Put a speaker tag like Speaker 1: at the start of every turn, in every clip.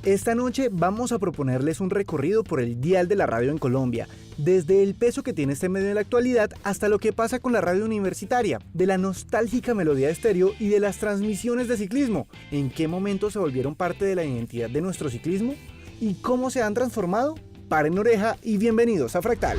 Speaker 1: Esta noche vamos a proponerles un recorrido por el dial de la radio en Colombia, desde el peso que tiene este medio en la actualidad hasta lo que pasa con la radio universitaria, de la nostálgica melodía estéreo y de las transmisiones de ciclismo. ¿En qué momento se volvieron parte de la identidad de nuestro ciclismo? ¿Y cómo se han transformado? Paren oreja y bienvenidos a Fractal.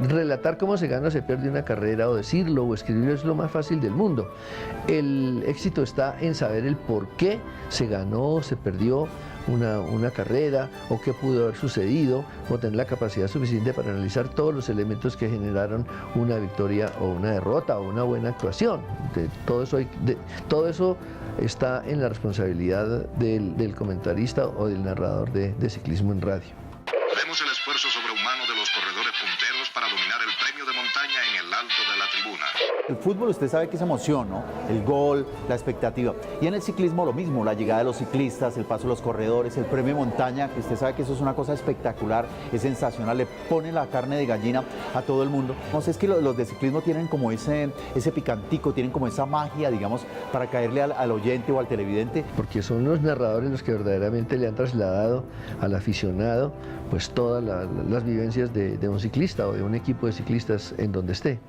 Speaker 2: Relatar cómo se gana o se pierde una carrera, o decirlo o escribirlo, es lo más fácil del mundo. El éxito está en saber el por qué se ganó o se perdió una carrera, o qué pudo haber sucedido, o tener la capacidad suficiente para analizar todos los elementos que generaron una victoria o una derrota o una buena actuación. Todo eso está en la responsabilidad del comentarista o del narrador de ciclismo en radio.
Speaker 3: Vemos el esfuerzo sobrehumano de los corredores punteros para dominar el premio de montaña en el alto de la tribuna.
Speaker 4: El fútbol, usted sabe que es emoción, ¿no? El gol, la expectativa. Y en el ciclismo lo mismo, la llegada de los ciclistas, el paso de los corredores, el premio de montaña, que usted sabe que eso es una cosa espectacular, es sensacional, le pone la carne de gallina a todo el mundo. No sé, es que los de ciclismo tienen como ese picantico, tienen como esa magia, digamos, para caerle al oyente o al televidente.
Speaker 2: Porque son los narradores los que verdaderamente le han trasladado al aficionado pues todas las vivencias de un ciclista o de un equipo de ciclistas en donde esté.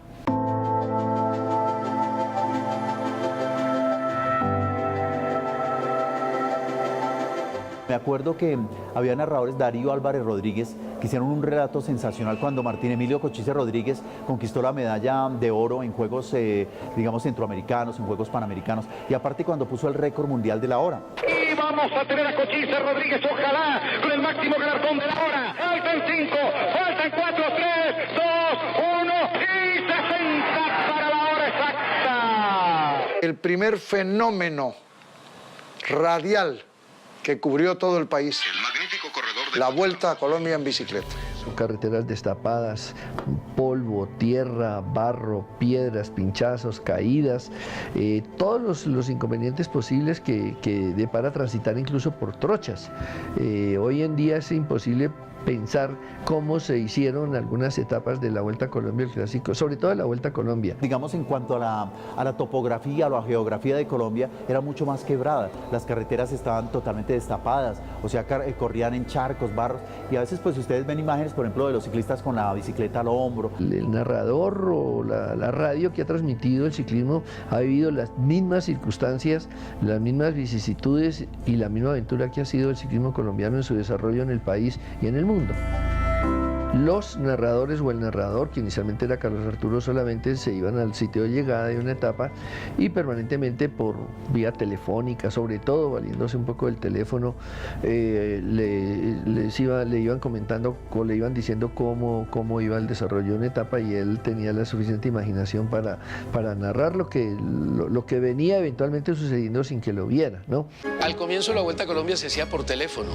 Speaker 4: Me acuerdo que había narradores, Darío Álvarez Rodríguez, que hicieron un relato sensacional cuando Martín Emilio Cochise Rodríguez conquistó la medalla de oro en Juegos, digamos, centroamericanos, en Juegos panamericanos, y aparte cuando puso el récord mundial de la hora.
Speaker 5: Y vamos a tener a Cochise Rodríguez, ojalá, con el máximo galardón de la hora. Faltan 5, faltan 4, 3, 2, 1 y 60 para la hora exacta.
Speaker 6: El primer fenómeno radial que cubrió todo el país,
Speaker 3: El magnífico corredor de
Speaker 6: la Vuelta a Colombia en bicicleta.
Speaker 2: Son carreteras destapadas, polvo, tierra, barro, piedras, pinchazos, caídas, todos los inconvenientes posibles que depara transitar incluso por trochas. Hoy en día es imposible pensar cómo se hicieron algunas etapas de la Vuelta a Colombia, el clásico, sobre todo de la Vuelta a Colombia.
Speaker 4: Digamos, en cuanto a la topografía, a la geografía de Colombia, era mucho más quebrada. Las carreteras estaban totalmente destapadas, o sea, corrían en charcos, barros, y a veces pues ustedes ven imágenes, por ejemplo, de los ciclistas con la bicicleta al hombro.
Speaker 2: El narrador o la radio que ha transmitido el ciclismo ha vivido las mismas circunstancias, las mismas vicisitudes y la misma aventura que ha sido el ciclismo colombiano en su desarrollo en el país y en el mundo. Los narradores o el narrador, que inicialmente era Carlos Arturo solamente, se iban al sitio de llegada de una etapa y permanentemente por vía telefónica, sobre todo valiéndose un poco del teléfono, le iban comentando o le iban diciendo cómo iba el desarrollo de una etapa, y él tenía la suficiente imaginación para narrar lo que venía eventualmente sucediendo sin que lo viera, ¿no?
Speaker 7: Al comienzo la Vuelta a Colombia se hacía por teléfono.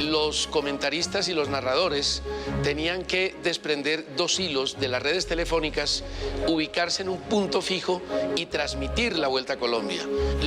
Speaker 7: Los comentaristas y los narradores tenían que desprender 2 hilos de las redes telefónicas, ubicarse en un punto fijo y transmitir la Vuelta a Colombia.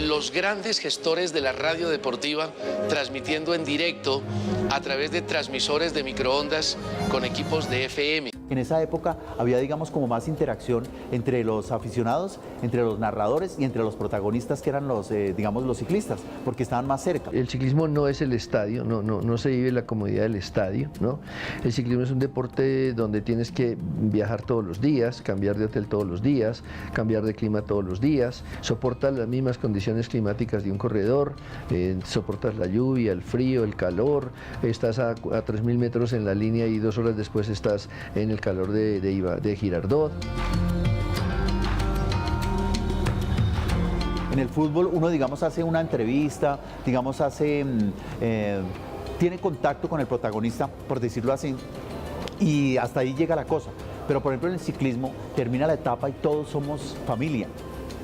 Speaker 7: Los grandes gestores de la radio deportiva transmitiendo en directo a través de transmisores de microondas con equipos de FM.
Speaker 4: En esa época había, digamos, como más interacción entre los aficionados, entre los narradores y entre los protagonistas, que eran los ciclistas, porque estaban más cerca.
Speaker 2: El ciclismo no es el estadio, no se vive la comodidad del estadio, ¿no? El ciclismo es un deporte donde tienes que viajar todos los días, cambiar de hotel todos los días, cambiar de clima todos los días, soportas las mismas condiciones climáticas de un corredor, soportas la lluvia, el frío, el calor, estás a 3.000 metros en la línea y 2 horas después estás en el calor de Girardot.
Speaker 4: En el fútbol uno, digamos, hace una entrevista, digamos, tiene contacto con el protagonista, por decirlo así, y hasta ahí llega la cosa. Pero, por ejemplo, en el ciclismo termina la etapa y todos somos familia.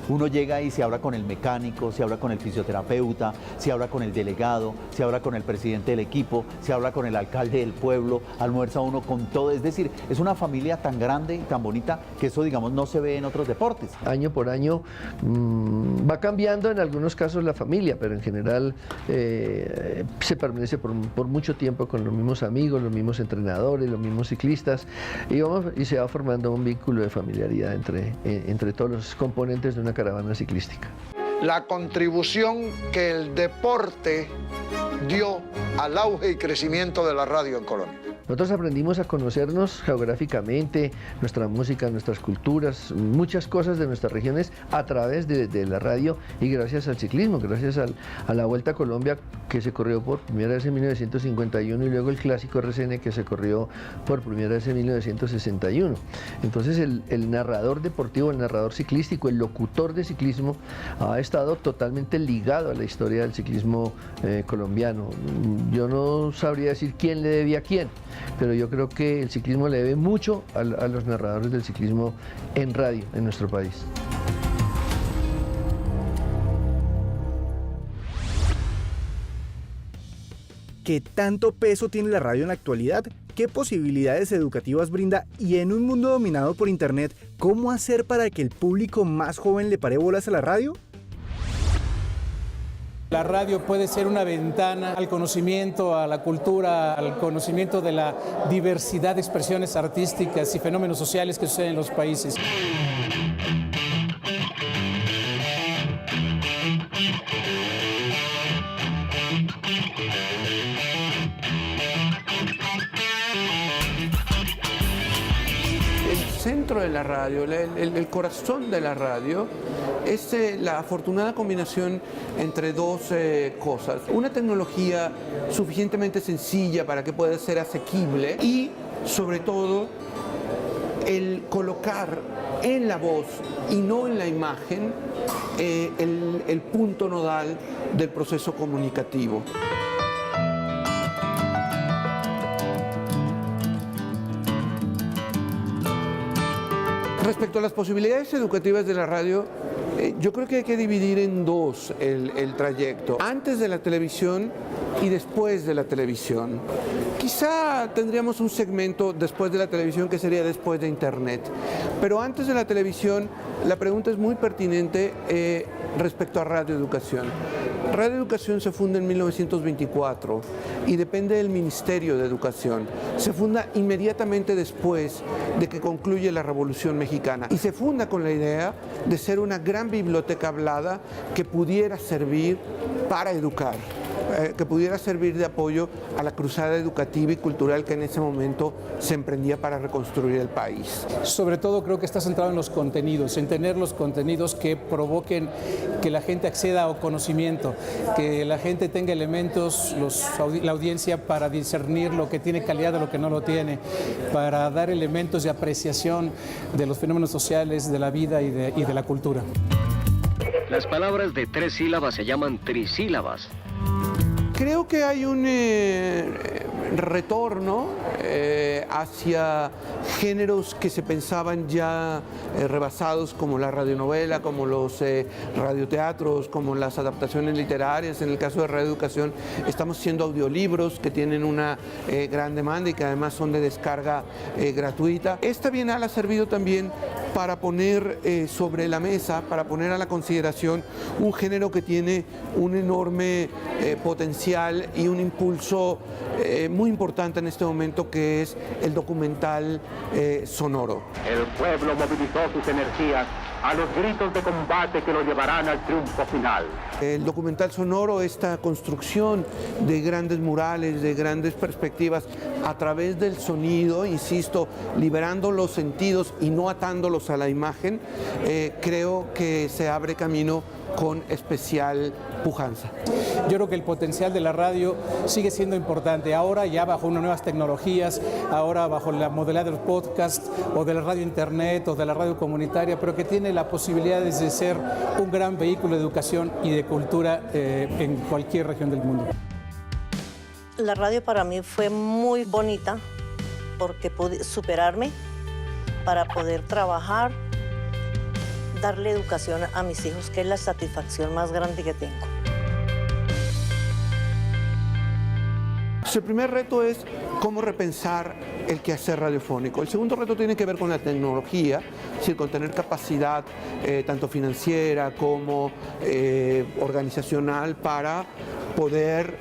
Speaker 4: Uno llega y se habla con el mecánico, se habla con el fisioterapeuta, se habla con el delegado, se habla con el presidente del equipo, se habla con el alcalde del pueblo, almuerza uno con todo. Es decir, es una familia tan grande y tan bonita que eso, digamos, no se ve en otros deportes.
Speaker 2: Año por año va cambiando en algunos casos la familia, pero en general se permanece por mucho tiempo con los mismos amigos, los mismos entrenadores, los mismos ciclistas, y se va formando un vínculo de familiaridad entre todos los componentes de una caravana ciclística.
Speaker 6: La contribución que el deporte dio al auge y crecimiento de la radio en Colombia.
Speaker 2: Nosotros aprendimos a conocernos geográficamente, nuestra música, nuestras culturas, muchas cosas de nuestras regiones a través de la radio y gracias al ciclismo, gracias a la Vuelta a Colombia que se corrió por primera vez en 1951 y luego el Clásico RCN que se corrió por primera vez en 1961. Entonces el narrador deportivo, el narrador ciclístico, el locutor de ciclismo ha estado totalmente ligado a la historia del ciclismo colombiano. Yo no sabría decir quién le debía a quién, pero yo creo que el ciclismo le debe mucho a los narradores del ciclismo en radio en nuestro país.
Speaker 1: ¿Qué tanto peso tiene la radio en la actualidad? ¿Qué posibilidades educativas brinda? Y en un mundo dominado por internet, ¿cómo hacer para que el público más joven le pare bolas a la radio?
Speaker 8: La radio puede ser una ventana al conocimiento, a la cultura, al conocimiento de la diversidad de expresiones artísticas y fenómenos sociales que suceden en los países.
Speaker 9: El centro de la radio, el corazón de la radio, es la afortunada combinación entre dos cosas. Una tecnología suficientemente sencilla para que pueda ser asequible y, sobre todo, el colocar en la voz y no en la imagen el punto nodal del proceso comunicativo. Respecto a las posibilidades educativas de la radio, yo creo que hay que dividir en dos el trayecto, antes de la televisión y después de la televisión. Quizá tendríamos un segmento después de la televisión que sería después de Internet, pero antes de la televisión la pregunta es muy pertinente respecto a radioeducación. Radioeducación se funda en 1924 y depende del Ministerio de Educación. Se funda inmediatamente después de que concluye la Revolución Mexicana y se funda con la idea de ser una gran biblioteca hablada que pudiera servir para educar, que pudiera servir de apoyo a la cruzada educativa y cultural que en ese momento se emprendía para reconstruir el país.
Speaker 8: Sobre todo creo que está centrado en los contenidos, en tener los contenidos que provoquen que la gente acceda a conocimiento, que la gente tenga elementos, la audiencia, para discernir lo que tiene calidad de lo que no lo tiene, para dar elementos de apreciación de los fenómenos sociales, de la vida y de la cultura.
Speaker 10: Las palabras de 3 sílabas se llaman trisílabas.
Speaker 9: Creo que hay un retorno hacia géneros que se pensaban ya rebasados, como la radionovela, como los radioteatros, como las adaptaciones literarias. En el caso de radioeducación estamos haciendo audiolibros que tienen una gran demanda y que además son de descarga gratuita. Esta bienal ha servido también para poner sobre la mesa, para poner a la consideración un género que tiene un enorme potencial y un impulso muy importante en este momento, que es el documental sonoro.
Speaker 5: El pueblo movilizó sus energías a los gritos de combate que lo llevarán al triunfo final.
Speaker 9: El documental sonoro, esta construcción de grandes murales, de grandes perspectivas a través del sonido, insisto, liberando los sentidos y no atándolos a la imagen, creo que se abre camino con especial pujanza.
Speaker 8: Yo creo que el potencial de la radio sigue siendo importante, ahora ya bajo unas nuevas tecnologías, ahora bajo la modalidad de los podcasts o de la radio internet o de la radio comunitaria, pero que tiene la posibilidad de ser un gran vehículo de educación y de cultura en cualquier región del mundo.
Speaker 11: La radio para mí fue muy bonita porque pude superarme para poder trabajar, darle educación a mis hijos, que es la satisfacción más grande que tengo.
Speaker 9: El primer reto es cómo repensar el quehacer radiofónico. El segundo reto tiene que ver con la tecnología, es decir, con tener capacidad tanto financiera como organizacional para poder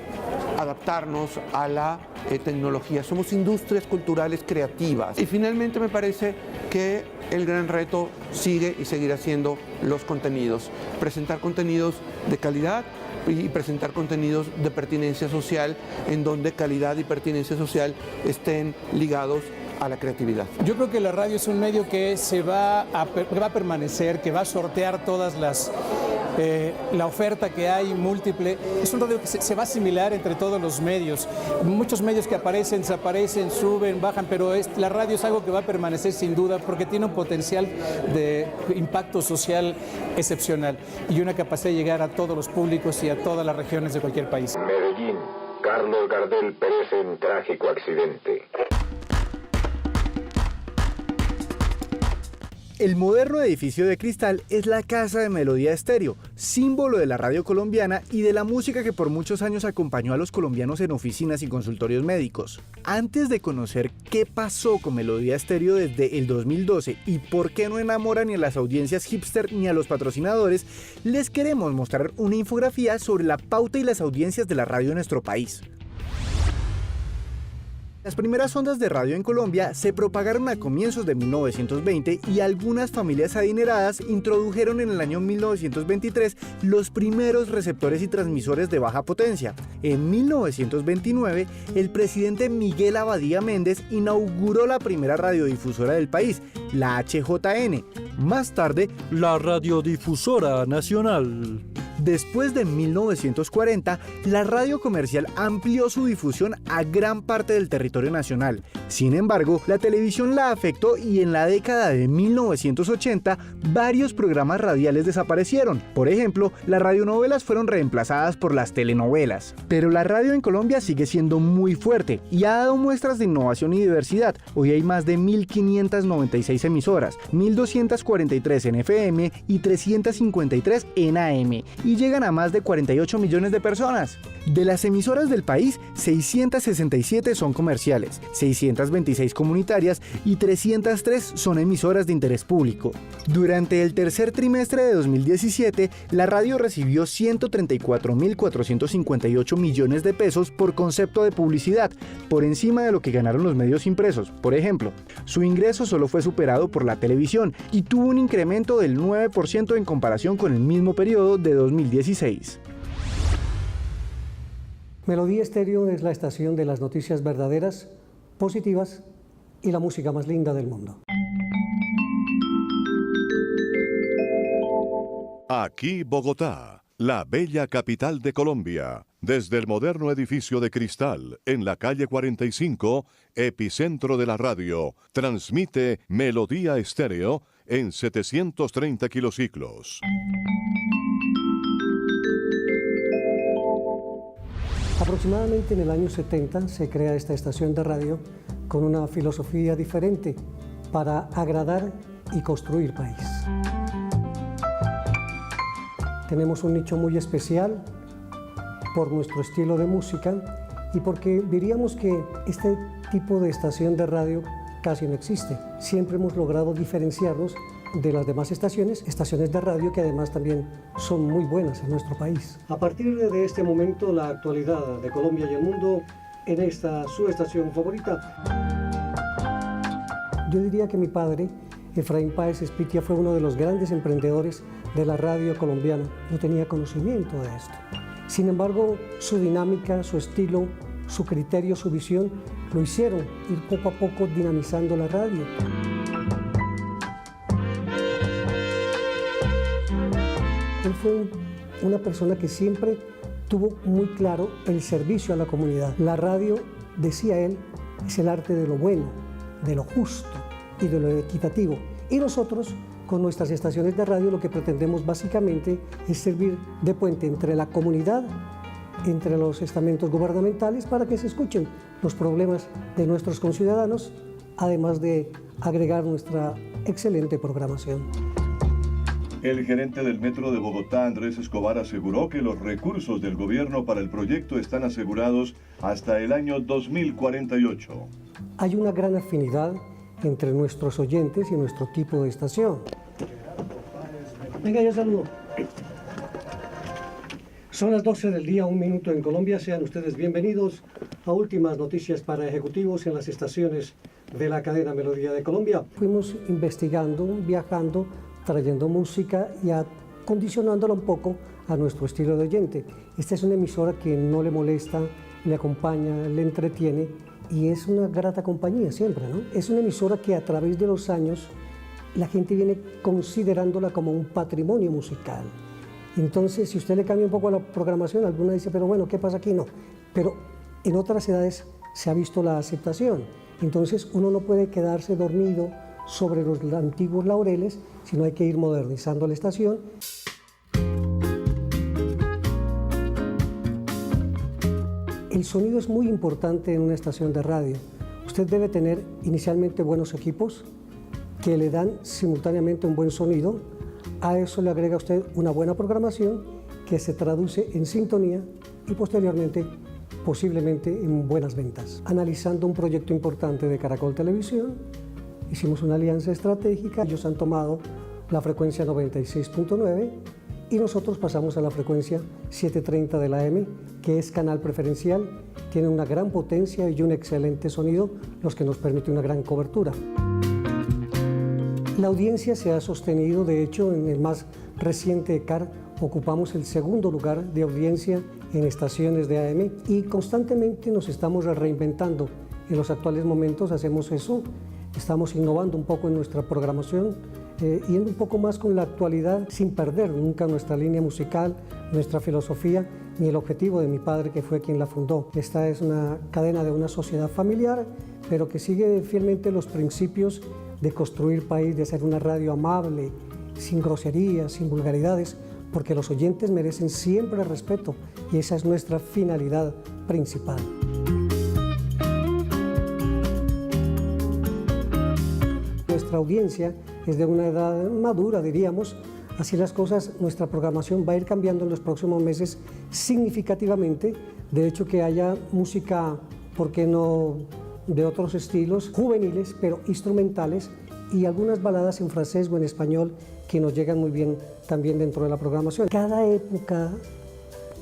Speaker 9: adaptarnos a la tecnología. Somos industrias culturales creativas. Y finalmente me parece que el gran reto sigue y seguirá siendo los contenidos. Presentar contenidos de calidad y presentar contenidos de pertinencia social, en donde calidad y pertinencia social estén ligados a la creatividad.
Speaker 8: Yo creo que la radio es un medio que va a permanecer, que va a sortear todas la oferta que hay múltiple. Es un radio que se va a asimilar entre todos los medios. Muchos medios que aparecen, desaparecen, suben, bajan, pero la radio es algo que va a permanecer sin duda porque tiene un potencial de impacto social excepcional y una capacidad de llegar a todos los públicos y a todas las regiones de cualquier país.
Speaker 12: Medellín, Carlos Gardel perece en trágico accidente.
Speaker 1: El moderno edificio de cristal es la Casa de Melodía Estéreo, símbolo de la radio colombiana y de la música que por muchos años acompañó a los colombianos en oficinas y consultorios médicos. Antes de conocer qué pasó con Melodía Estéreo desde el 2012 y por qué no enamora ni a las audiencias hipster ni a los patrocinadores, les queremos mostrar una infografía sobre la pauta y las audiencias de la radio en nuestro país. Las primeras ondas de radio en Colombia se propagaron a comienzos de 1920 y algunas familias adineradas introdujeron en el año 1923 los primeros receptores y transmisores de baja potencia. En 1929, el presidente Miguel Abadía Méndez inauguró la primera radiodifusora del país, la HJN. Más tarde, la Radiodifusora Nacional. Después de 1940, la radio comercial amplió su difusión a gran parte del territorio nacional. Sin embargo, la televisión la afectó y en la década de 1980, varios programas radiales desaparecieron. Por ejemplo, las radionovelas fueron reemplazadas por las telenovelas. Pero la radio en Colombia sigue siendo muy fuerte y ha dado muestras de innovación y diversidad. Hoy hay más de 1.596 emisoras, 1.243 en FM y 353 en AM. Y llegan a más de 48 millones de personas. De las emisoras del país, 667 son comerciales, 626 comunitarias y 303 son emisoras de interés público. Durante el tercer trimestre de 2017, la radio recibió 134.458 millones de pesos por concepto de publicidad, por encima de lo que ganaron los medios impresos. Por ejemplo, su ingreso solo fue superado por la televisión y tuvo un incremento del 9% en comparación con el mismo periodo de 2016.
Speaker 13: Melodía Estéreo es la estación de las noticias verdaderas, positivas y la música más linda del mundo.
Speaker 14: Aquí Bogotá, la bella capital de Colombia. Desde el moderno edificio de cristal en la calle 45, epicentro de la radio, transmite Melodía Estéreo en 730 kilociclos.
Speaker 13: Aproximadamente en el año 70 se crea esta estación de radio con una filosofía diferente para agradar y construir país. Tenemos un nicho muy especial por nuestro estilo de música y porque diríamos que este tipo de estación de radio casi no existe. Siempre hemos logrado diferenciarnos de las demás estaciones de radio que además también son muy buenas en nuestro país. A partir de este momento, la actualidad de Colombia y el mundo en esta su estación favorita. Yo diría que mi padre, Efraín Páez Espitia, fue uno de los grandes emprendedores de la radio colombiana. No tenía conocimiento de esto. Sin embargo, su dinámica, su estilo, su criterio, su visión, lo hicieron ir poco a poco dinamizando la radio. Él fue una persona que siempre tuvo muy claro el servicio a la comunidad. La radio, decía él, es el arte de lo bueno, de lo justo y de lo equitativo. Y nosotros, con nuestras estaciones de radio, lo que pretendemos básicamente es servir de puente entre la comunidad, entre los estamentos gubernamentales, para que se escuchen los problemas de nuestros conciudadanos, además de agregar nuestra excelente programación.
Speaker 14: El gerente del Metro de Bogotá, Andrés Escobar, aseguró que los recursos del gobierno para el proyecto están asegurados hasta el año 2048.
Speaker 13: Hay una gran afinidad entre nuestros oyentes y nuestro tipo de estación. Venga, yo saludo. Son las 12 del día, 1 minuto en Colombia. Sean ustedes bienvenidos a Últimas Noticias para Ejecutivos en las estaciones de la cadena Melodía de Colombia. Fuimos investigando, viajando, trayendo música y acondicionándola un poco a nuestro estilo de oyente. Esta es una emisora que no le molesta, le acompaña, le entretiene y es una grata compañía siempre, ¿no? Es una emisora que a través de los años la gente viene considerándola como un patrimonio musical. Entonces, si usted le cambia un poco a la programación, alguna dice, pero bueno, ¿qué pasa aquí? No, pero en otras edades se ha visto la aceptación. Entonces, uno no puede quedarse dormido sobre los antiguos laureles, sino hay que ir modernizando la estación. El sonido es muy importante en una estación de radio. Usted debe tener inicialmente buenos equipos que le dan simultáneamente un buen sonido. A eso le agrega usted una buena programación que se traduce en sintonía y posteriormente posiblemente en buenas ventas. Analizando un proyecto importante de Caracol Televisión, hicimos una alianza estratégica. Ellos han tomado la frecuencia 96.9 y nosotros pasamos a la frecuencia 730 de la AM, que es canal preferencial, tiene una gran potencia y un excelente sonido, los que nos permite una gran cobertura. La audiencia se ha sostenido, de hecho, en el más reciente CAR ocupamos el segundo lugar de audiencia en estaciones de AM y constantemente nos estamos reinventando. En los actuales momentos hacemos eso, estamos innovando un poco en nuestra programación, yendo un poco más con la actualidad sin perder nunca nuestra línea musical, nuestra filosofía ni el objetivo de mi padre, que fue quien la fundó. Esta es una cadena de una sociedad familiar, pero que sigue fielmente los principios de construir país, de ser una radio amable, sin groserías, sin vulgaridades, porque los oyentes merecen siempre respeto y esa es nuestra finalidad principal. Nuestra audiencia es de una edad madura, diríamos. Así las cosas, nuestra programación va a ir cambiando en los próximos meses significativamente. De hecho, que haya música, ¿por qué no?, de otros estilos, juveniles, pero instrumentales, y algunas baladas en francés o en español que nos llegan muy bien también dentro de la programación. Cada época,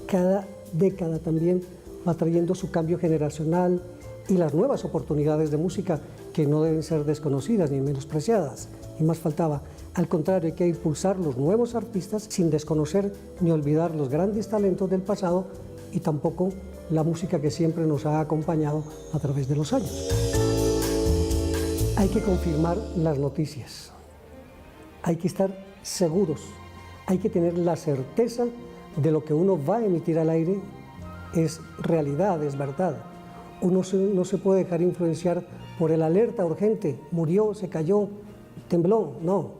Speaker 13: cada década también va trayendo su cambio generacional y las nuevas oportunidades de música que no deben ser desconocidas ni menospreciadas, ni más faltaba. Al contrario, hay que impulsar los nuevos artistas sin desconocer ni olvidar los grandes talentos del pasado y tampoco la música que siempre nos ha acompañado a través de los años. Hay que confirmar las noticias, hay que estar seguros, hay que tener la certeza de lo que uno va a emitir al aire es realidad, es verdad. Uno no se puede dejar influenciar por el alerta urgente, murió, se cayó, tembló, no.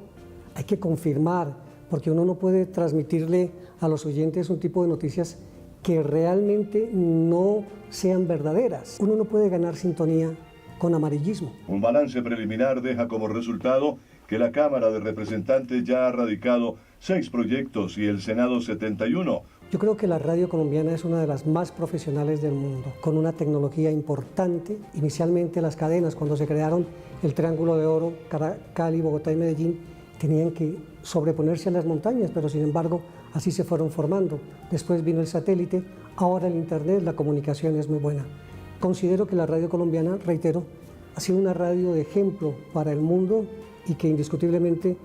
Speaker 13: Hay que confirmar, porque uno no puede transmitirle a los oyentes un tipo de noticias que realmente no sean verdaderas. Uno no puede ganar sintonía con amarillismo.
Speaker 14: Un balance preliminar deja como resultado que la Cámara de Representantes ya ha radicado 6 proyectos y el Senado 71.
Speaker 13: Yo creo que la radio colombiana es una de las más profesionales del mundo, con una tecnología importante. Inicialmente las cadenas, cuando se crearon el Triángulo de Oro, Cali, Bogotá y Medellín, tenían que sobreponerse a las montañas, pero sin embargo así se fueron formando. Después vino el satélite, ahora el internet, la comunicación es muy buena. Considero que la radio colombiana, reitero, ha sido una radio de ejemplo para el mundo y que indiscutiblemente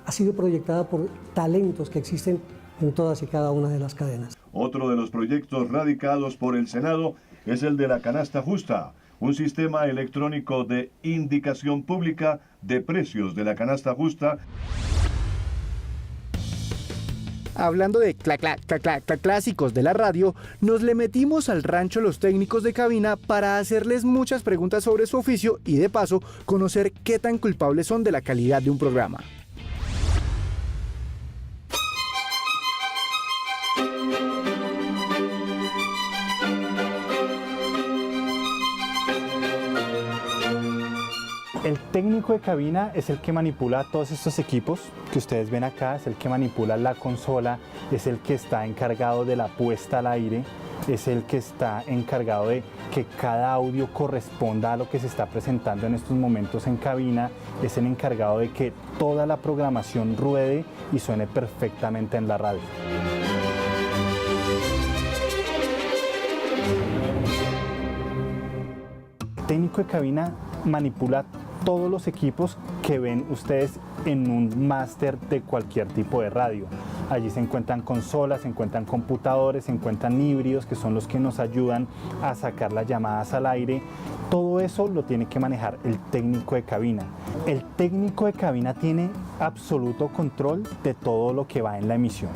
Speaker 13: ha sido proyectada por talentos que existen en todas y cada una de las cadenas.
Speaker 14: Otro de los proyectos radicados por el Senado es el de la canasta justa, un sistema electrónico de indicación pública de precios de la canasta justa.
Speaker 1: Hablando de clásicos de la radio, nos le metimos al rancho los técnicos de cabina para hacerles muchas preguntas sobre su oficio y de paso conocer qué tan culpables son de la calidad de un programa. El técnico de cabina es el que manipula todos estos equipos que ustedes ven acá, es el que manipula la consola, es el que está encargado de la puesta al aire, es el que está encargado de que cada audio corresponda a lo que se está presentando en estos momentos en cabina, es el encargado de que toda la programación ruede y suene perfectamente en la radio. El técnico de cabina manipula todos los equipos que ven ustedes en un máster de cualquier tipo de radio. Allí se encuentran consolas, se encuentran computadores, se encuentran híbridos que son los que nos ayudan a sacar las llamadas al aire. Todo eso lo tiene que manejar el técnico de cabina. El técnico de cabina tiene absoluto control de todo lo que va en la emisión.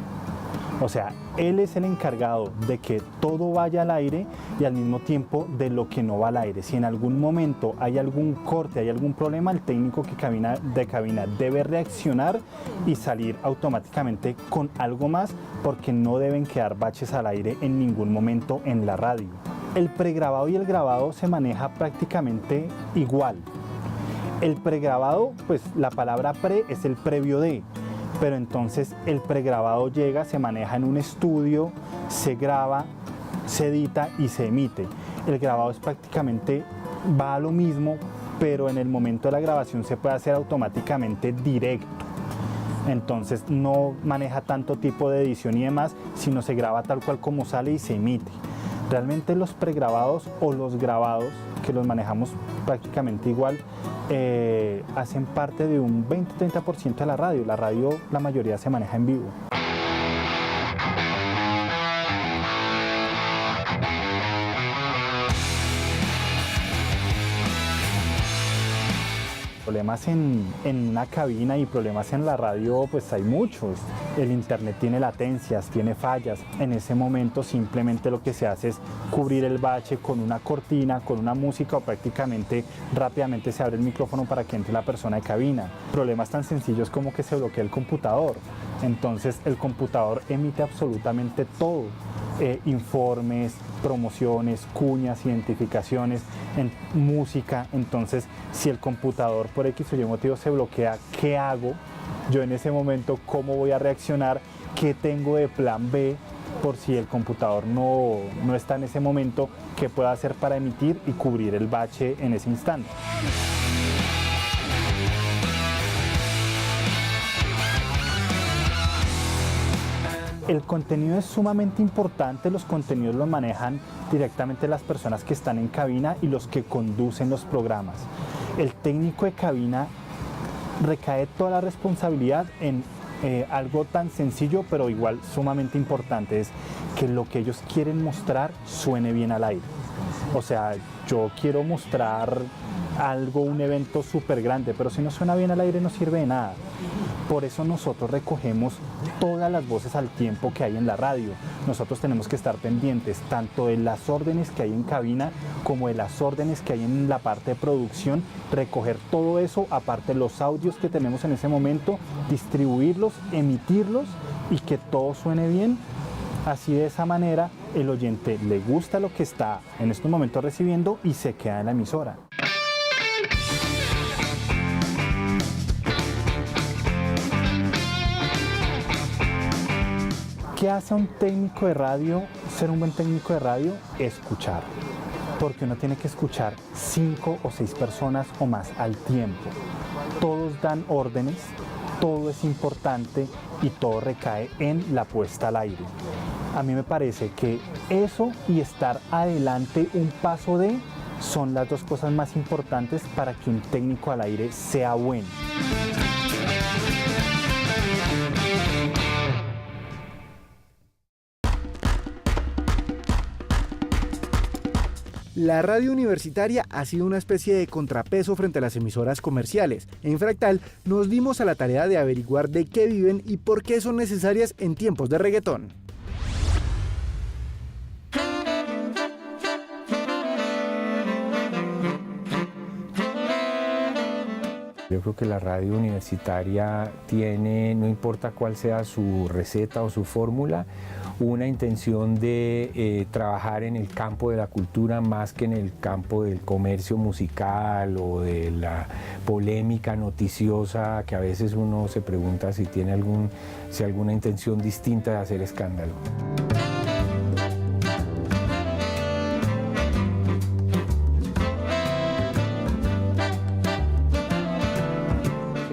Speaker 1: O sea, él es el encargado de que todo vaya al aire y al mismo tiempo de lo que no va al aire. Si en algún momento hay algún corte, hay algún problema, el técnico de cabina debe reaccionar y salir automáticamente con algo más, porque no deben quedar baches al aire en ningún momento en la radio. El pregrabado y el grabado se maneja prácticamente igual. El pregrabado, pues la palabra pre es el previo de. Pero entonces el pregrabado llega, se maneja en un estudio, se graba, se edita y se emite. El grabado es prácticamente, va a lo mismo, pero en el momento de la grabación se puede hacer automáticamente directo. Entonces no maneja tanto tipo de edición y demás, sino se graba tal cual como sale y se emite. Realmente los pregrabados o los grabados, que los manejamos prácticamente igual, hacen parte de un 20-30% de la radio. La radio, la mayoría se maneja en vivo. Problemas en una cabina y problemas en la radio, pues hay muchos. El internet tiene latencias, tiene fallas. En ese momento simplemente lo que se hace es cubrir el bache con una cortina, con una música, o prácticamente rápidamente se abre el micrófono para que entre la persona de cabina. Problemas tan sencillos como que se bloquea el computador. Entonces el computador emite absolutamente todo. Informes, promociones, cuñas, identificaciones, música. Entonces, si el computador por X o Y motivo se bloquea, ¿qué hago? Yo en ese momento, ¿cómo voy a reaccionar? ¿Qué tengo de plan B por si el computador no está en ese momento? ¿Qué puedo hacer para emitir y cubrir el bache en ese instante? El contenido es sumamente importante, los contenidos los manejan directamente las personas que están en cabina y los que conducen los programas. El técnico de cabina recae toda la responsabilidad en algo tan sencillo pero igual sumamente importante, es que lo que ellos quieren mostrar suene bien al aire. O sea, yo quiero mostrar algo, un evento súper grande, pero si no suena bien al aire no sirve de nada. Por eso nosotros recogemos todas las voces al tiempo que hay en la radio. Nosotros tenemos que estar pendientes tanto de las órdenes que hay en cabina como de las órdenes que hay en la parte de producción, recoger todo eso, aparte de los audios que tenemos en ese momento, distribuirlos, emitirlos y que todo suene bien. Así, de esa manera el oyente le gusta lo que está en estos momentos recibiendo y se queda en la emisora. ¿Qué hace un técnico de radio? Ser un buen técnico de radio, escuchar. Porque uno tiene que escuchar 5 o 6 personas o más al tiempo. Todos dan órdenes, todo es importante y todo recae en la puesta al aire. A mí me parece que eso y estar adelante un paso de son las dos cosas más importantes para que un técnico al aire sea bueno. La radio universitaria ha sido una especie de contrapeso frente a las emisoras comerciales. En Fractal nos dimos a la tarea de averiguar de qué viven y por qué son necesarias en tiempos de reggaetón.
Speaker 15: Yo creo que la radio universitaria tiene, no importa cuál sea su receta o su fórmula, una intención de trabajar en el campo de la cultura más que en el campo del comercio musical o de la polémica noticiosa, que a veces uno se pregunta si tiene alguna intención distinta de hacer escándalo.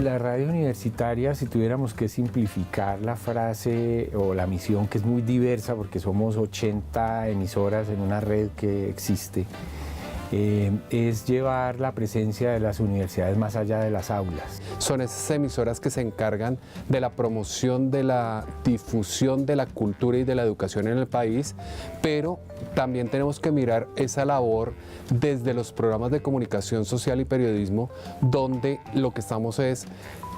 Speaker 15: La radio universitaria, si tuviéramos que simplificar la frase o la misión, que es muy diversa porque somos 80 emisoras en una red que existe, es llevar la presencia de las universidades más allá de las aulas.
Speaker 16: Son esas emisoras que se encargan de la promoción, de la difusión de la cultura y de la educación en el país, pero también tenemos que mirar esa labor desde los programas de comunicación social y periodismo, donde lo que estamos es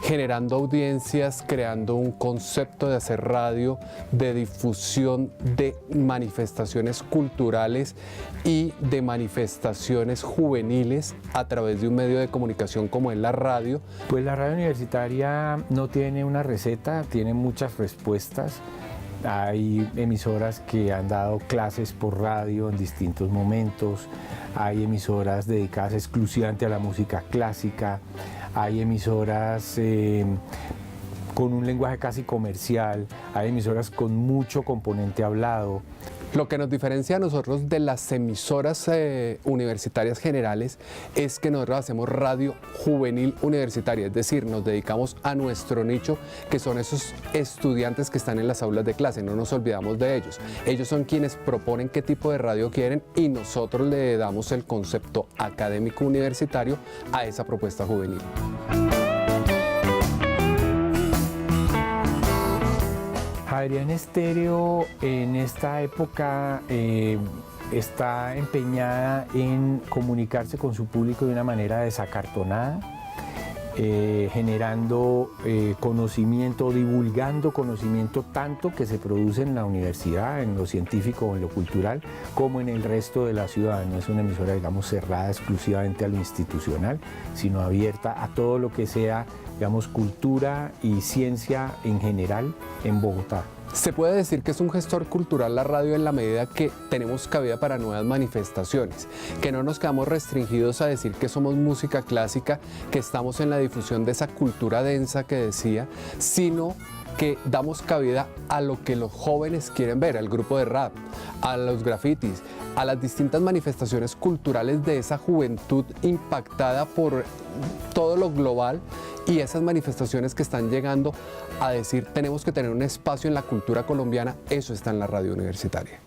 Speaker 16: generando audiencias, creando un concepto de hacer radio, de difusión de manifestaciones culturales y de manifestaciones juveniles a través de un medio de comunicación como es la radio.
Speaker 15: Pues la radio universitaria no tiene una receta, tiene muchas respuestas. Hay emisoras que han dado clases por radio en distintos momentos, hay emisoras dedicadas exclusivamente a la música clásica, hay emisoras con un lenguaje casi comercial, hay emisoras con mucho componente hablado.
Speaker 16: Lo que nos diferencia a nosotros de las emisoras universitarias generales es que nosotros hacemos radio juvenil universitaria, es decir, nos dedicamos a nuestro nicho, que son esos estudiantes que están en las aulas de clase, no nos olvidamos de ellos. Ellos son quienes proponen qué tipo de radio quieren y nosotros le damos el concepto académico universitario a esa propuesta juvenil.
Speaker 15: Javeriana Estéreo en esta época está empeñada en comunicarse con su público de una manera desacartonada, generando conocimiento, divulgando conocimiento tanto que se produce en la universidad, en lo científico o en lo cultural, como en el resto de la ciudad. No es una emisora, digamos, cerrada exclusivamente a lo institucional, sino abierta a todo lo que sea, digamos, cultura y ciencia en general en Bogotá.
Speaker 16: Se puede decir que es un gestor cultural la radio en la medida que tenemos cabida para nuevas manifestaciones, que no nos quedamos restringidos a decir que somos música clásica, que estamos en la difusión de esa cultura densa que decía, sino que damos cabida a lo que los jóvenes quieren ver, al grupo de rap, a los grafitis, a las distintas manifestaciones culturales de esa juventud impactada por todo lo global y esas manifestaciones que están llegando a decir tenemos que tener un espacio en la cultura colombiana, eso está en la radio universitaria.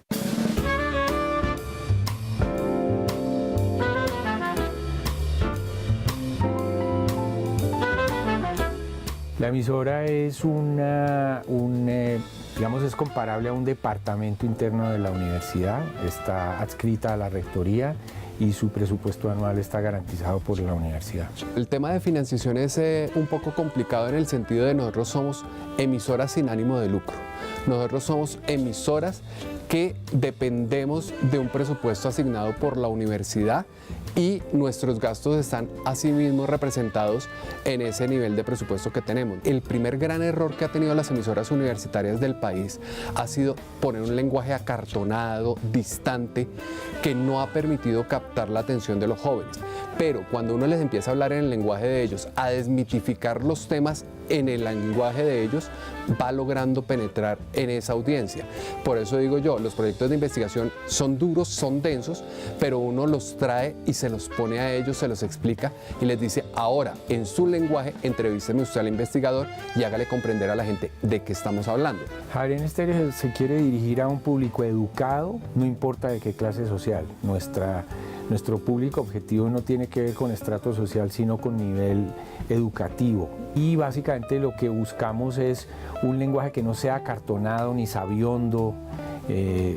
Speaker 15: La emisora es digamos, es comparable a un departamento interno de la universidad, está adscrita a la rectoría y su presupuesto anual está garantizado por la universidad.
Speaker 16: El tema de financiación es un poco complicado en el sentido de nosotros somos emisoras sin ánimo de lucro. Nosotros somos emisoras que dependemos de un presupuesto asignado por la universidad y nuestros gastos están asimismo representados en ese nivel de presupuesto que tenemos. El primer gran error que ha tenido las emisoras universitarias del país ha sido poner un lenguaje acartonado, distante, que no ha permitido captar la atención de los jóvenes. Pero cuando uno les empieza a hablar en el lenguaje de ellos, a desmitificar los temas en el lenguaje de ellos, va logrando penetrar en esa audiencia. Por eso digo yo, los proyectos de investigación son duros, son densos, pero uno los trae y se los pone a ellos, se los explica y les dice, ahora, en su lenguaje, entrevísteme usted al investigador y hágale comprender a la gente de qué estamos hablando.
Speaker 15: Javeriana Estéreo se quiere dirigir a un público educado, no importa de qué clase social. Nuestro público objetivo no tiene que ver con estrato social, sino con nivel educativo. Y básicamente lo que buscamos es un lenguaje que no sea acartonado ni sabiondo,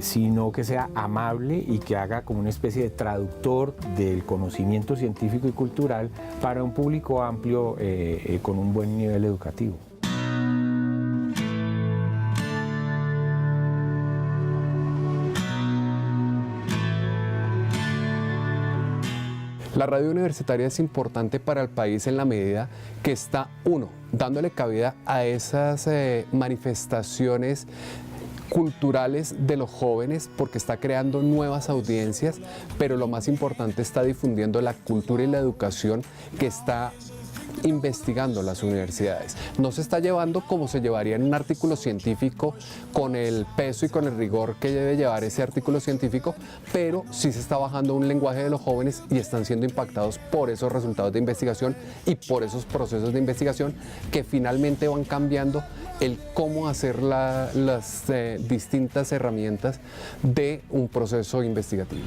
Speaker 15: sino que sea amable y que haga como una especie de traductor del conocimiento científico y cultural para un público amplio con un buen nivel educativo.
Speaker 16: La radio universitaria es importante para el país en la medida que está, uno, dándole cabida a esas manifestaciones culturales de los jóvenes, porque está creando nuevas audiencias, pero lo más importante, está difundiendo la cultura y la educación que está investigando las universidades. No se está llevando como se llevaría en un artículo científico, con el peso y con el rigor que debe llevar ese artículo científico, pero sí se está bajando un lenguaje de los jóvenes y están siendo impactados por esos resultados de investigación y por esos procesos de investigación que finalmente van cambiando el cómo hacer las distintas herramientas de un proceso investigativo.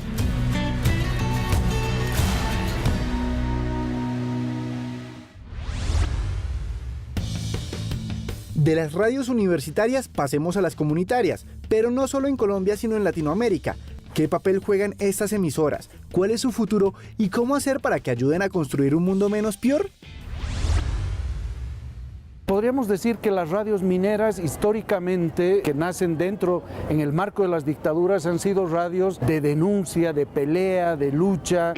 Speaker 1: De las radios universitarias pasemos a las comunitarias, pero no solo en Colombia sino en Latinoamérica. ¿Qué papel juegan estas emisoras? ¿Cuál es su futuro? ¿Y cómo hacer para que ayuden a construir un mundo menos peor?
Speaker 17: Podríamos decir que las radios mineras históricamente, que nacen en el marco de las dictaduras, han sido radios de denuncia, de pelea, de lucha.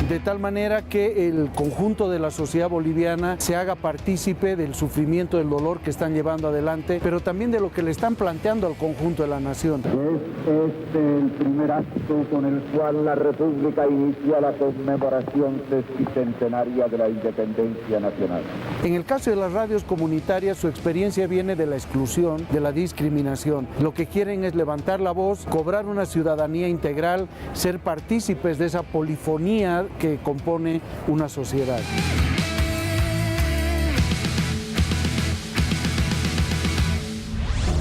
Speaker 17: De tal manera que el conjunto de la sociedad boliviana se haga partícipe del sufrimiento, del dolor que están llevando adelante, pero también de lo que le están planteando al conjunto de la nación.
Speaker 18: Es el primer acto con el cual la República inicia la conmemoración sesquicentenaria de la independencia nacional.
Speaker 17: En el caso de las radios comunitarias, su experiencia viene de la exclusión, de la discriminación. Lo que quieren es levantar la voz, cobrar una ciudadanía integral, ser partícipes de esa polifonía que compone una sociedad.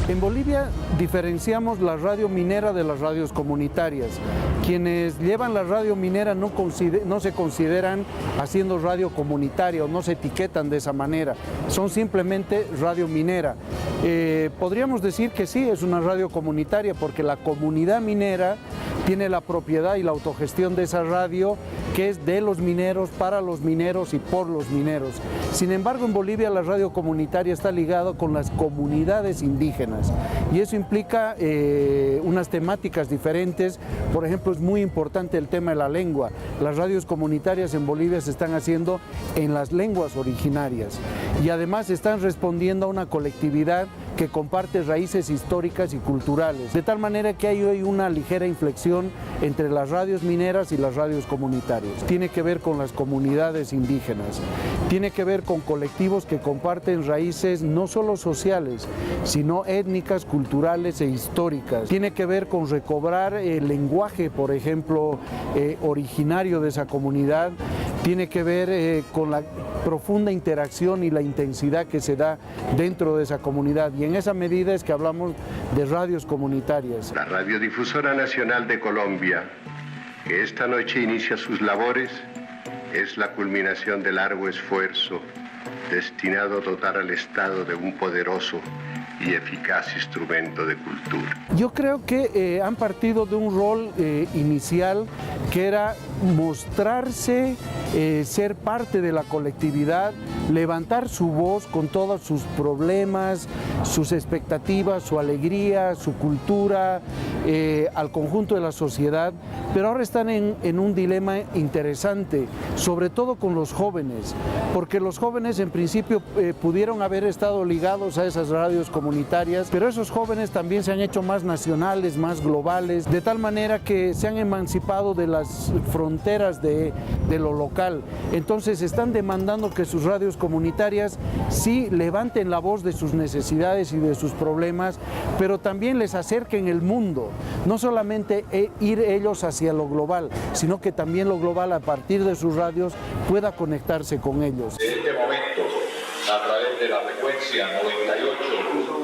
Speaker 17: En Bolivia diferenciamos la radio minera de las radios comunitarias. Quienes llevan la radio minera no se consideran haciendo radio comunitaria o no se etiquetan de esa manera, son simplemente radio minera. Podríamos decir que sí, es una radio comunitaria porque la comunidad minera tiene la propiedad y la autogestión de esa radio, que es de los mineros, para los mineros y por los mineros. Sin embargo, en Bolivia la radio comunitaria está ligada con las comunidades indígenas y eso implica unas temáticas diferentes. Por ejemplo, es muy importante el tema de la lengua. Las radios comunitarias en Bolivia se están haciendo en las lenguas originarias y además están respondiendo a una colectividad que comparte raíces históricas y culturales, de tal manera que hay hoy una ligera inflexión entre las radios mineras y las radios comunitarias. Tiene que ver con las comunidades indígenas, tiene que ver con colectivos que comparten raíces no solo sociales, sino étnicas, culturales e históricas. Tiene que ver con recobrar el lenguaje, por ejemplo, originario de esa comunidad. Tiene que ver con la profunda interacción y la intensidad que se da dentro de esa comunidad. Y en esa medida es que hablamos de radios comunitarias.
Speaker 19: La Radiodifusora Nacional de Colombia, que esta noche inicia sus labores, es la culminación de largo esfuerzo destinado a dotar al Estado de un poderoso y eficaz instrumento de cultura.
Speaker 17: Yo creo que han partido de un rol inicial que era mostrarse, ser parte de la colectividad, levantar su voz con todos sus problemas, sus expectativas, su alegría, su cultura, al conjunto de la sociedad, pero ahora están en un dilema interesante, sobre todo con los jóvenes, porque los jóvenes en principio pudieron haber estado ligados a esas radios comunitarias, pero esos jóvenes también se han hecho más nacionales, más globales, de tal manera que se han emancipado de las fronteras de lo local. Entonces están demandando que sus radios comunitarias sí levanten la voz de sus necesidades y de sus problemas, pero también les acerquen el mundo, no solamente ir ellos hacia lo global, sino que también lo global a partir de sus radios pueda conectarse con ellos.
Speaker 20: En este momento, a través de la frecuencia 98.2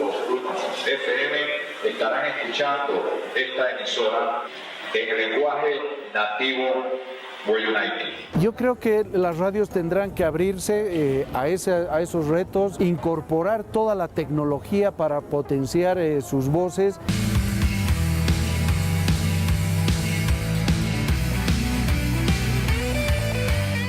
Speaker 20: FM, estarán escuchando esta emisora en el lenguaje nativo Huayunaiki.
Speaker 17: Yo creo que las radios tendrán que abrirse a esos retos, incorporar toda la tecnología para potenciar sus voces.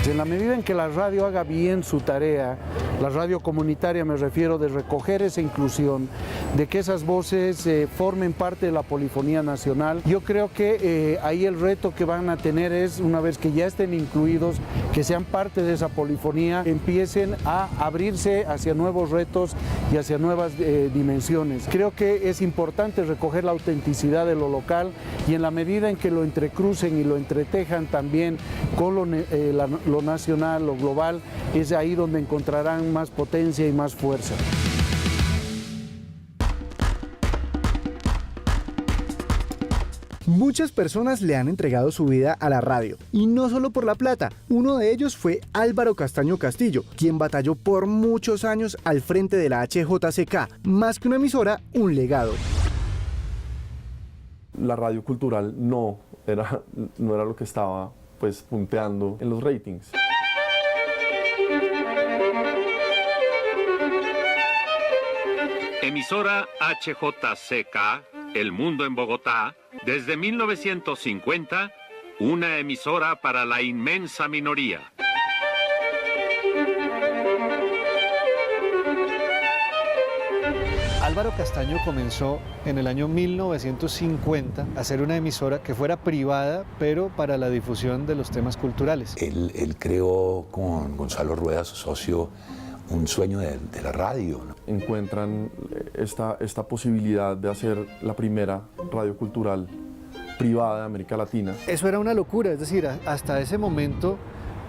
Speaker 17: En la medida en que la radio haga bien su tarea, La radio comunitaria, me refiero, de recoger esa inclusión, de que esas voces formen parte de la polifonía nacional. Yo creo que ahí el reto que van a tener es, una vez que ya estén incluidos, que sean parte de esa polifonía, empiecen a abrirse hacia nuevos retos y hacia nuevas dimensiones. Creo que es importante recoger la autenticidad de lo local y en la medida en que lo entrecrucen y lo entretejan también con lo nacional, lo global, es ahí donde encontrarán más potencia y más fuerza.
Speaker 1: Muchas personas le han entregado su vida a la radio, y no solo por la plata. Uno de ellos fue Álvaro Castaño Castillo, quien batalló por muchos años al frente de la HJCK, más que una emisora, un legado.
Speaker 21: La radio cultural no era lo que estaba pues punteando en los ratings.
Speaker 22: Emisora HJCK, El Mundo en Bogotá, desde 1950, una emisora para la inmensa minoría.
Speaker 23: Álvaro Castaño comenzó en el año 1950 a hacer una emisora que fuera privada, pero para la difusión de los temas culturales.
Speaker 24: Él creó con Gonzalo Rueda, su socio, un sueño de la radio, ¿no?
Speaker 21: Encuentran esta posibilidad de hacer la primera radio cultural privada de América Latina.
Speaker 23: Eso era una locura, es decir, hasta ese momento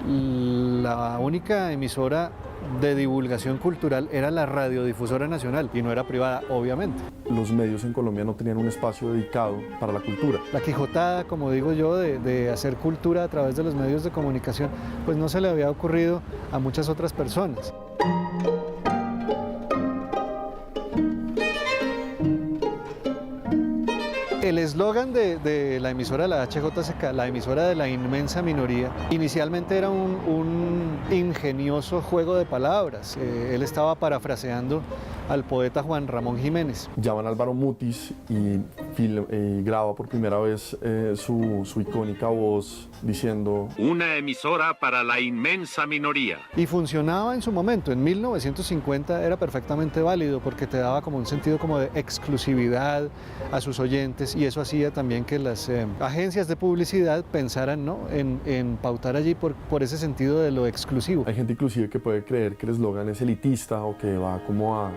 Speaker 23: la única emisora de divulgación cultural era la Radiodifusora Nacional y no era privada, obviamente.
Speaker 21: Los medios en Colombia no tenían un espacio dedicado para la cultura.
Speaker 23: La quijotada, como digo yo, de hacer cultura a través de los medios de comunicación, pues no se le había ocurrido a muchas otras personas. El eslogan de la emisora de la HJCK, la emisora de la inmensa minoría, inicialmente era un ingenioso juego de palabras. Él estaba parafraseando al poeta Juan Ramón Jiménez.
Speaker 21: Llaman a Álvaro Mutis y graba por primera vez su icónica voz diciendo:
Speaker 22: una emisora para la inmensa minoría.
Speaker 23: Y funcionaba en su momento. En 1950 era perfectamente válido porque te daba como un sentido como de exclusividad a sus oyentes, y eso hacía también que las agencias de publicidad pensaran, ¿no?, en pautar allí por ese sentido de lo exclusivo.
Speaker 21: Hay gente inclusive que puede creer que el eslogan es elitista o que va como a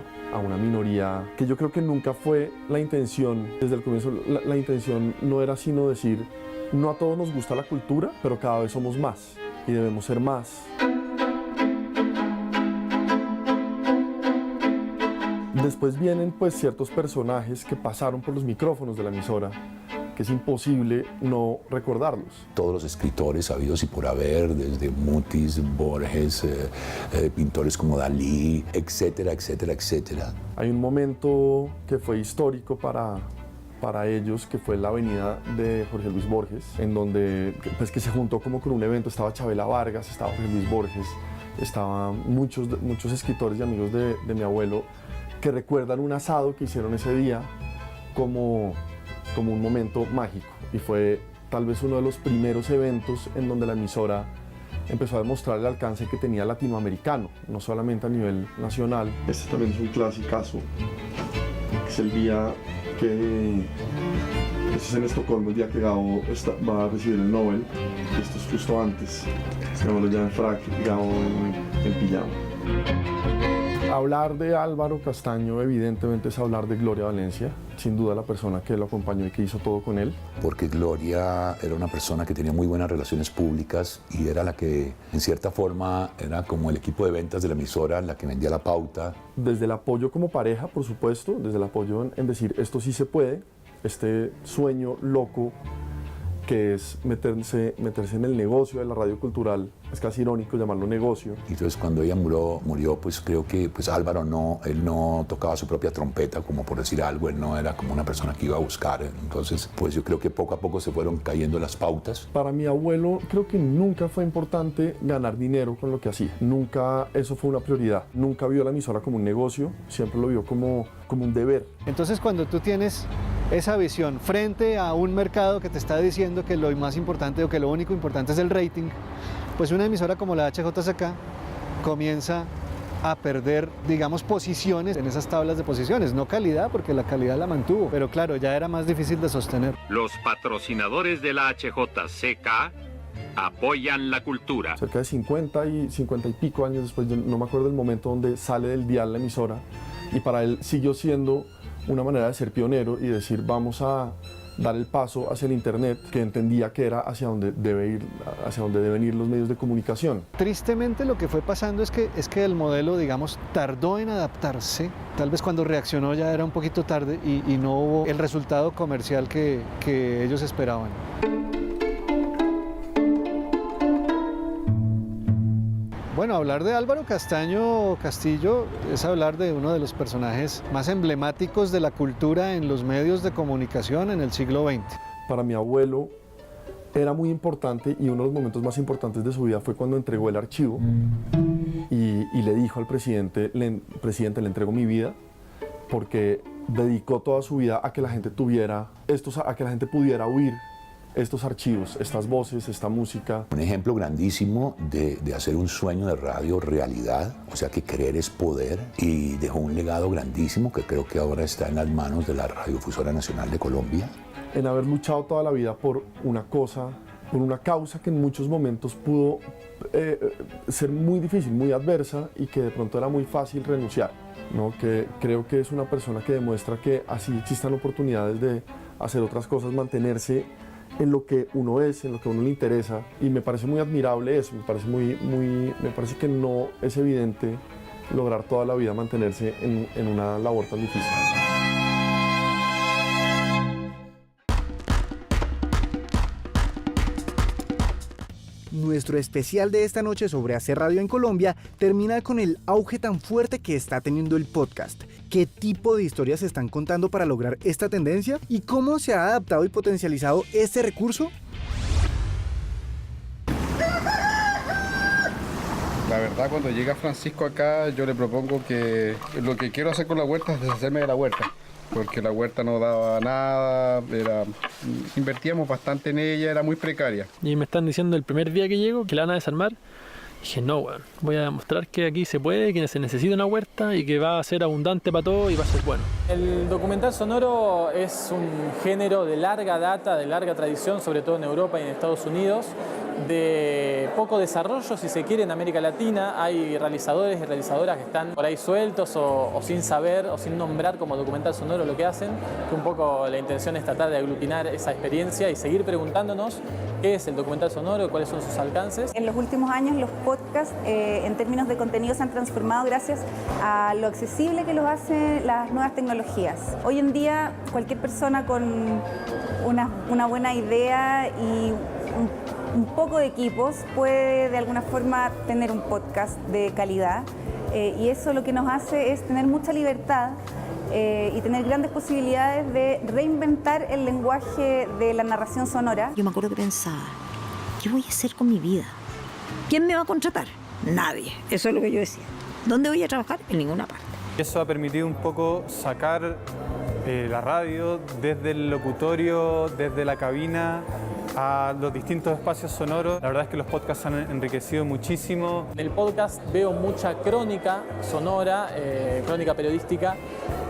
Speaker 21: una minoría, que yo creo que nunca fue la intención. Desde el comienzo la intención no era sino decir: no a todos nos gusta la cultura, pero cada vez somos más y debemos ser más. Después vienen pues ciertos personajes que pasaron por los micrófonos de la emisora, que es imposible no recordarlos.
Speaker 24: Todos los escritores habidos y por haber, desde Mutis, Borges, pintores como Dalí, etcétera, etcétera, etcétera.
Speaker 21: Hay un momento que fue histórico para ellos, que fue la avenida de Jorge Luis Borges, en donde pues, que se juntó como con un evento. Estaba Chabela Vargas, estaba Jorge Luis Borges, estaban muchos escritores y amigos de mi abuelo, que recuerdan un asado que hicieron ese día como un momento mágico, y fue tal vez uno de los primeros eventos en donde la emisora empezó a demostrar el alcance que tenía latinoamericano, no solamente a nivel nacional. Este también es un clasicazo, es el día que es en Estocolmo, el día que Gabo va a recibir el Nobel. Esto es justo antes, Gabo lo llama en frac, Gabo en pijama. Hablar de Álvaro Castaño evidentemente es hablar de Gloria Valencia, sin duda la persona que lo acompañó y que hizo todo con él.
Speaker 24: Porque Gloria era una persona que tenía muy buenas relaciones públicas y era la que, en cierta forma, era como el equipo de ventas de la emisora, la que vendía la pauta.
Speaker 21: Desde el apoyo como pareja, por supuesto, desde el apoyo en decir esto sí se puede, este sueño loco que es meterse en el negocio de la radio cultural. Es casi irónico llamarlo negocio.
Speaker 24: Y entonces cuando ella murió, pues creo que pues Álvaro él no tocaba su propia trompeta, como por decir algo, él no era como una persona que iba a buscar. Entonces pues yo creo que poco a poco se fueron cayendo las pautas.
Speaker 21: Para mi abuelo creo que nunca fue importante ganar dinero con lo que hacía. Nunca eso fue una prioridad. Nunca vio la emisora como un negocio, siempre lo vio como un deber.
Speaker 23: Entonces cuando tú tienes esa visión frente a un mercado que te está diciendo que lo más importante o que lo único importante es el rating, pues una emisora como la HJCK comienza a perder, digamos, posiciones en esas tablas de posiciones, no calidad, porque la calidad la mantuvo, pero claro, ya era más difícil de sostener.
Speaker 22: Los patrocinadores de la HJCK apoyan la cultura.
Speaker 21: Cerca de 50 y pico años después, yo no me acuerdo del momento donde sale del dial la emisora, y para él siguió siendo una manera de ser pionero y decir, vamos a dar el paso hacia el internet, que entendía que era hacia donde deben ir los medios de comunicación.
Speaker 23: Tristemente lo que fue pasando es que el modelo, digamos, tardó en adaptarse. Tal vez cuando reaccionó ya era un poquito tarde y no hubo el resultado comercial que ellos esperaban. Bueno, hablar de Álvaro Castaño Castillo es hablar de uno de los personajes más emblemáticos de la cultura en los medios de comunicación en el siglo XX.
Speaker 21: Para mi abuelo era muy importante, y uno de los momentos más importantes de su vida fue cuando entregó el archivo y le dijo al presidente, le entrego mi vida, porque dedicó toda su vida a que la gente a que la gente pudiera oír estos archivos, estas voces, esta música.
Speaker 24: Un ejemplo grandísimo de hacer un sueño de radio realidad, o sea que querer es poder, y dejó un legado grandísimo que creo que ahora está en las manos de la Radiodifusora Nacional de Colombia.
Speaker 21: En haber luchado toda la vida por una causa que en muchos momentos pudo ser muy difícil, muy adversa, y que de pronto era muy fácil renunciar, ¿no? Que creo que es una persona que demuestra que así existan oportunidades de hacer otras cosas, mantenerse en lo que uno es, en lo que a uno le interesa, y me parece muy admirable eso, me parece que no es evidente lograr toda la vida mantenerse en una labor tan difícil.
Speaker 1: Nuestro especial de esta noche sobre hacer radio en Colombia termina con el auge tan fuerte que está teniendo el podcast. ¿Qué tipo de historias se están contando para lograr esta tendencia? ¿Y cómo se ha adaptado y potencializado este recurso?
Speaker 3: La verdad, cuando llega Francisco acá, yo le propongo que lo que quiero hacer con la huerta es deshacerme de la huerta, porque la huerta no daba nada, invertíamos bastante en ella, era muy precaria.
Speaker 4: Y me están diciendo el primer día que llego que la van a desarmar. Dije, no, weón, voy a demostrar que aquí se puede, que se necesita una huerta y que va a ser abundante para todo y va a ser bueno.
Speaker 6: El documental sonoro es un género de larga data, de larga tradición, sobre todo en Europa y en Estados Unidos, de poco desarrollo, si se quiere, en América Latina. Hay realizadores y realizadoras que están por ahí sueltos o sin saber o sin nombrar como documental sonoro lo que hacen, que un poco la intención es tratar de aglutinar esa experiencia y seguir preguntándonos qué es el documental sonoro, cuáles son sus alcances.
Speaker 7: En los últimos años los podcasts en términos de contenido se han transformado gracias a lo accesible que los hacen las nuevas tecnologías. Hoy en día cualquier persona con una buena idea y un poco de equipos puede de alguna forma tener un podcast de calidad, y eso lo que nos hace es tener mucha libertad y tener grandes posibilidades de reinventar el lenguaje de la narración sonora.
Speaker 25: Yo me acuerdo que pensaba, ¿qué voy a hacer con mi vida? ¿Quién me va a contratar? Nadie. Eso es lo que yo decía. ¿Dónde voy a trabajar? En ninguna parte.
Speaker 26: Eso ha permitido un poco sacar la radio desde el locutorio, desde la cabina, a los distintos espacios sonoros. La verdad es que los podcasts han enriquecido muchísimo.
Speaker 6: En el podcast veo mucha crónica sonora, crónica periodística,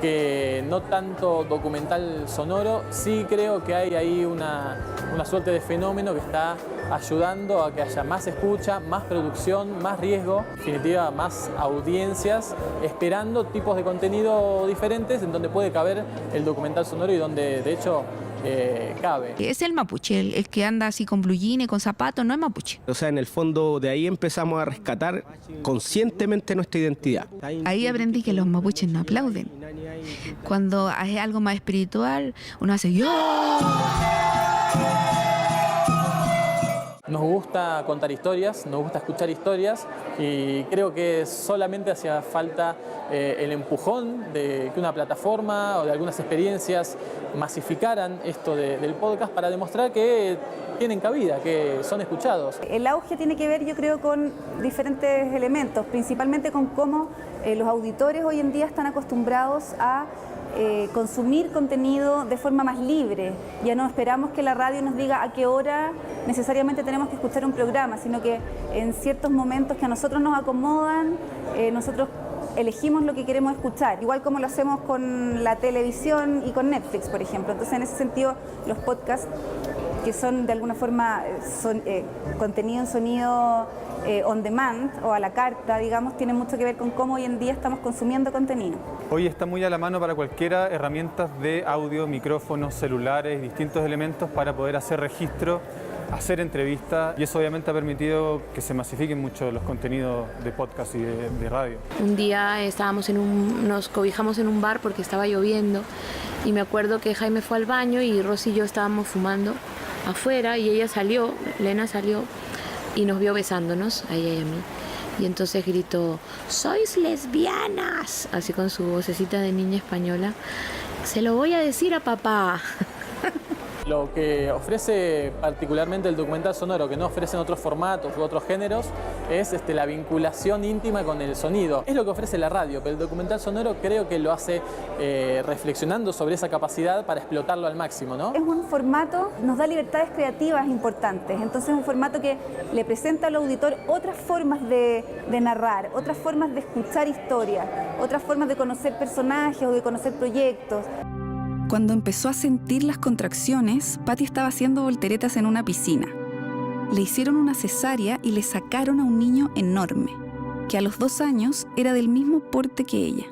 Speaker 6: que no tanto documental sonoro. Sí creo que hay ahí una suerte de fenómeno que está ayudando a que haya más escucha, más producción, más riesgo, en definitiva más audiencias, esperando tipos de contenido diferentes en donde puede caber el documental sonoro y donde de hecho cabe.
Speaker 25: Es el mapuche, el que anda así con blue jeans, con zapatos, no es mapuche.
Speaker 27: O sea, en el fondo de ahí empezamos a rescatar conscientemente nuestra identidad.
Speaker 25: Ahí aprendí que los mapuches no aplauden. Cuando es algo más espiritual, uno hace ¡yo!
Speaker 6: Nos gusta contar historias, nos gusta escuchar historias, y creo que solamente hacía falta el empujón de que una plataforma o de algunas experiencias masificaran esto del podcast para demostrar que tienen cabida, que son escuchados.
Speaker 7: El auge tiene que ver, yo creo, con diferentes elementos, principalmente con cómo los auditores hoy en día están acostumbrados a consumir contenido de forma más libre. Ya no esperamos que la radio nos diga a qué hora necesariamente tenemos que escuchar un programa, sino que en ciertos momentos que a nosotros nos acomodan, nosotros elegimos lo que queremos escuchar, igual como lo hacemos con la televisión y con Netflix, por ejemplo. Entonces, en ese sentido, los podcasts, que son de alguna forma contenido en sonido on demand o a la carta, digamos, tienen mucho que ver con cómo hoy en día estamos consumiendo contenido.
Speaker 26: Hoy está muy a la mano para cualquiera herramientas de audio, micrófonos, celulares, distintos elementos para poder hacer registro, hacer entrevistas, y eso obviamente ha permitido que se masifiquen mucho los contenidos de podcast y de radio.
Speaker 2: Un día nos cobijamos en un bar porque estaba lloviendo y me acuerdo que Jaime fue al baño y Rosy y yo estábamos fumando afuera y ella salió, Lena salió y nos vio besándonos, a ella y a mí. Y entonces gritó, ¡sois lesbianas! Así con su vocecita de niña española. Se lo voy a decir a papá.
Speaker 6: Lo que ofrece particularmente el documental sonoro, que no ofrecen otros formatos u otros géneros, es la vinculación íntima con el sonido. Es lo que ofrece la radio, pero el documental sonoro creo que lo hace reflexionando sobre esa capacidad para explotarlo al máximo, ¿no?
Speaker 7: Es un formato, nos da libertades creativas importantes, entonces es un formato que le presenta al auditor otras formas de narrar, otras formas de escuchar historias, otras formas de conocer personajes o de conocer proyectos.
Speaker 5: Cuando empezó a sentir las contracciones, Patti estaba haciendo volteretas en una piscina. Le hicieron una cesárea y le sacaron a un niño enorme, que a los 2 años era del mismo porte que ella.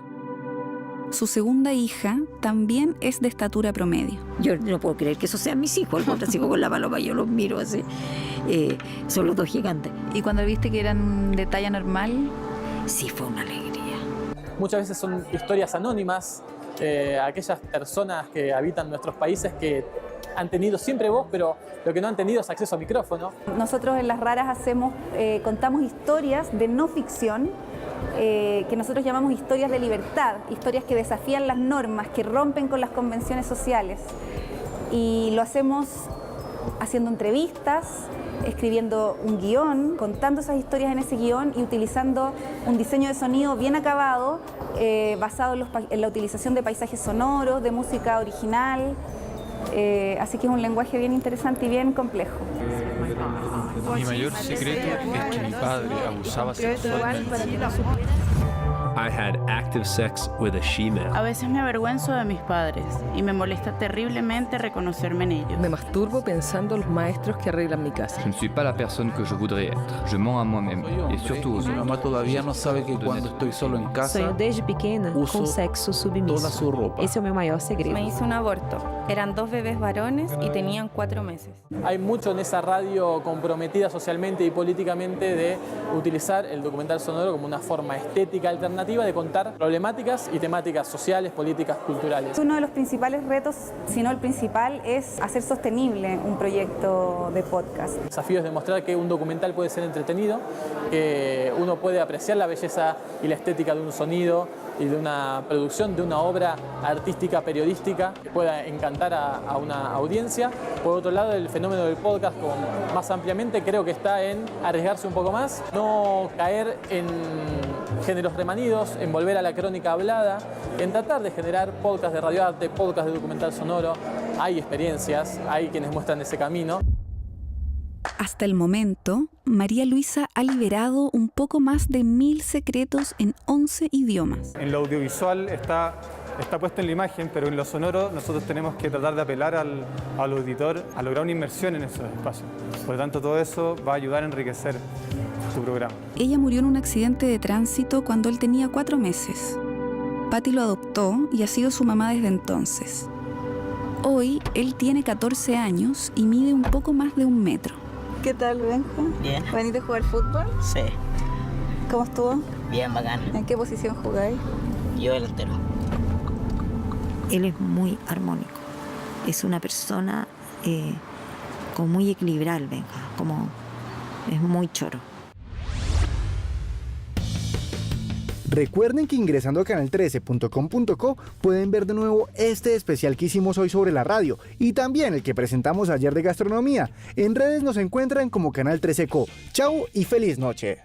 Speaker 5: Su segunda hija también es de estatura promedio.
Speaker 25: Yo no puedo creer que esos sean mis hijos. El contrasigo con la paloma, yo los miro así. Son los 2 gigantes.
Speaker 5: ¿Y cuando viste que eran de talla normal?
Speaker 25: Sí, fue una alegría.
Speaker 6: Muchas veces son historias anónimas. Aquellas personas que habitan nuestros países que han tenido siempre voz, pero lo que no han tenido es acceso a micrófono.
Speaker 7: Nosotros en Las Raras contamos historias de no ficción, que nosotros llamamos historias de libertad, historias que desafían las normas, que rompen con las convenciones sociales. Y lo hacemos haciendo entrevistas, escribiendo un guión, contando esas historias en ese guión y utilizando un diseño de sonido bien acabado, basado en la utilización de paisajes sonoros, de música original, así que es un lenguaje bien interesante y bien complejo.
Speaker 8: Mi mayor secreto es que mi padre abusaba sexualmente.
Speaker 9: I had active sex with a she-male.
Speaker 10: A veces me avergüenzo de mis padres y me molesta terriblemente reconocerme en ellos.
Speaker 11: Me masturbo pensando en los maestros que arreglan mi casa.
Speaker 12: Je ne suis pas la personne que je voudrais être. Je mens à moi-même et surtout aux autres.
Speaker 28: Mi mamá todavía no sabe que cuando estoy solo en casa
Speaker 29: sonho desde pequena com sexo submiso.
Speaker 28: Toda su ropa.
Speaker 29: Ese é o meu maior segredo.
Speaker 30: Me hice un aborto. Eran 2 bebés varones y tenían 4 meses.
Speaker 6: Hay mucho en esa radio comprometida socialmente y políticamente de utilizar el documental sonoro como una forma estética alternativa de contar problemáticas y temáticas sociales, políticas, culturales.
Speaker 7: Uno de los principales retos, si no el principal, es hacer sostenible un proyecto de podcast.
Speaker 6: El desafío es demostrar que un documental puede ser entretenido, que uno puede apreciar la belleza y la estética de un sonido y de una producción, de una obra artística, periodística, que pueda encantar a una audiencia. Por otro lado, el fenómeno del podcast más ampliamente creo que está en arriesgarse un poco más, no caer en géneros remanidos, en volver a la crónica hablada, en tratar de generar podcast de radioarte, podcast de documental sonoro. Hay experiencias, hay quienes muestran ese camino.
Speaker 5: Hasta el momento, María Luisa ha liberado un poco más de 1000 secretos en 11 idiomas.
Speaker 26: En lo audiovisual está puesto en la imagen, pero en lo sonoro nosotros tenemos que tratar de apelar al auditor a lograr una inmersión en esos espacios. Por lo tanto, todo eso va a ayudar a enriquecer su programa.
Speaker 5: Ella murió en un accidente de tránsito cuando él tenía 4 meses. Patti lo adoptó y ha sido su mamá desde entonces. Hoy, él tiene 14 años y mide un poco más de 1 metro.
Speaker 31: ¿Qué tal, Benja?
Speaker 30: Bien.
Speaker 31: ¿Veniste a jugar fútbol?
Speaker 30: Sí.
Speaker 31: ¿Cómo estuvo?
Speaker 30: Bien, bacán.
Speaker 31: ¿En qué posición jugáis?
Speaker 30: Yo delantero.
Speaker 25: Él es muy armónico. Es una persona como muy equilibrada, Benja. Como es muy choro.
Speaker 1: Recuerden que ingresando a canal13.com.co pueden ver de nuevo este especial que hicimos hoy sobre la radio y también el que presentamos ayer de gastronomía. En redes nos encuentran como Canal 13 Co. Chau y feliz noche.